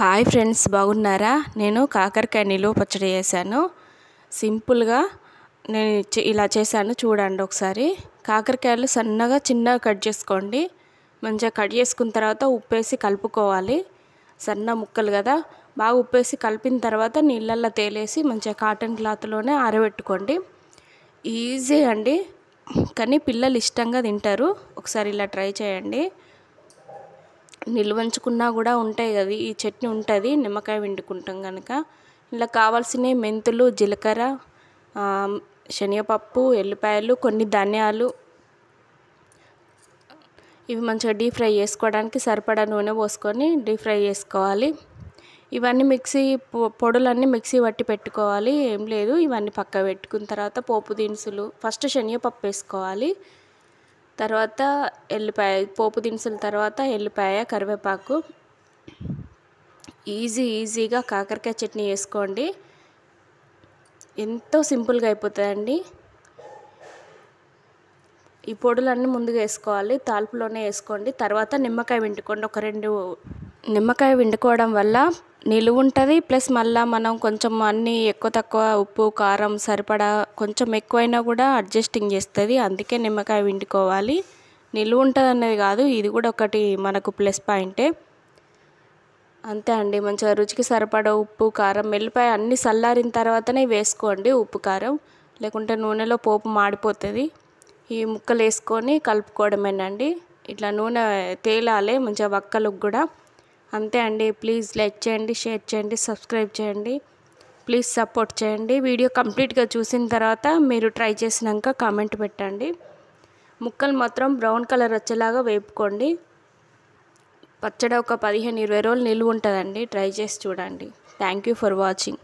Hi friends, బాగున్నారా? నేను కాకరకాయ నిలువ పచ్చడి చేశాను. సింపుల్గా నేను ఇలా చేశాను, చూడండి ఒకసారి. కాకరకాయలు సన్నగా చిన్నగా కట్ చేసుకోండి. మంచిగా కట్ చేసుకున్న తర్వాత ఉప్పేసి కలుపుకోవాలి. సన్న ముక్కలు కదా, బాగా ఉప్పేసి కలిపిన తర్వాత నీళ్ళల్లో తేలేసి మంచిగా కాటన్ క్లాత్లోనే ఆరబెట్టుకోండి. ఈజీ అండి, కానీ పిల్లలు ఇష్టంగా తింటారు. ఒకసారి ఇలా ట్రై చేయండి. నిల్వంచుకున్నా కూడా ఉంటాయి కదా, ఈ చట్నీ ఉంటుంది నిమ్మకాయ పిండుకుంటాం కనుక. ఇలా కావాల్సినవి మెంతులు, జీలకర్ర, శనగపప్పు, ఎల్లిపాయలు, కొన్ని ధనియాలు. ఇవి మంచిగా డీప్ ఫ్రై చేసుకోవడానికి సరిపడా నూనె పోసుకొని డీప్ ఫ్రై చేసుకోవాలి. ఇవన్నీ పొడులన్నీ మిక్సీ పట్టి పెట్టుకోవాలి. ఏం లేదు, ఇవన్నీ పక్క పెట్టుకున్న తర్వాత పోపు దినుసులు ఫస్ట్ శనగపప్పు వేసుకోవాలి. తర్వాత ఎల్లిపాయ, పోపు దినుసుల తర్వాత ఎల్లిపాయ, కరివేపాకు. ఈజీగా కాకరకాయ చట్నీ వేసుకోండి. ఎంతో సింపుల్గా అయిపోతుందండి. ఈ పొడులన్నీ ముందుగా వేసుకోవాలి, తాల్పులోనే వేసుకోండి. తర్వాత నిమ్మకాయ పిండుకోండి. ఒక 2 నిమ్మకాయ పిండుకోవడం వల్ల నిలువ ఉంటుంది. ప్లస్ మళ్ళీ మనం కొంచెం అన్నీ ఎక్కువ తక్కువ ఉప్పు కారం సరిపడా కొంచెం ఎక్కువైనా కూడా అడ్జస్టింగ్ చేస్తుంది. అందుకే నిమ్మకాయ పిండుకోవాలి. నిలువ ఉంటుంది అనేది కాదు, ఇది కూడా ఒకటి మనకు ప్లస్ పాయింటే. అంతే అండి, మంచిగా రుచికి సరిపడా ఉప్పు కారం, ఎల్లిపాయ అన్నీ చల్లారిన తర్వాతనే వేసుకోండి ఉప్పు కారం, లేకుంటే నూనెలో పోపు మాడిపోతుంది. ఈ ముక్కలు వేసుకొని కలుపుకోవడమేనండి. ఇట్లా నూనె తేలాలి మంచిగా వక్కలకు కూడా. అంతే అండి. ప్లీజ్ లైక్ చేయండి, షేర్ చేయండి, సబ్స్క్రైబ్ చేయండి. ప్లీజ్ సపోర్ట్ చేయండి. వీడియో కంప్లీట్గా చూసిన తర్వాత మీరు ట్రై చేసినాక కామెంట్ పెట్టండి. ముక్కలు మాత్రం బ్రౌన్ కలర్ వచ్చేలాగా వేపుకోండి. పచ్చడి ఒక 15-20 రోజులు నిలువ ఉంటుందండి. ట్రై చేసి చూడండి. Thank you for watching.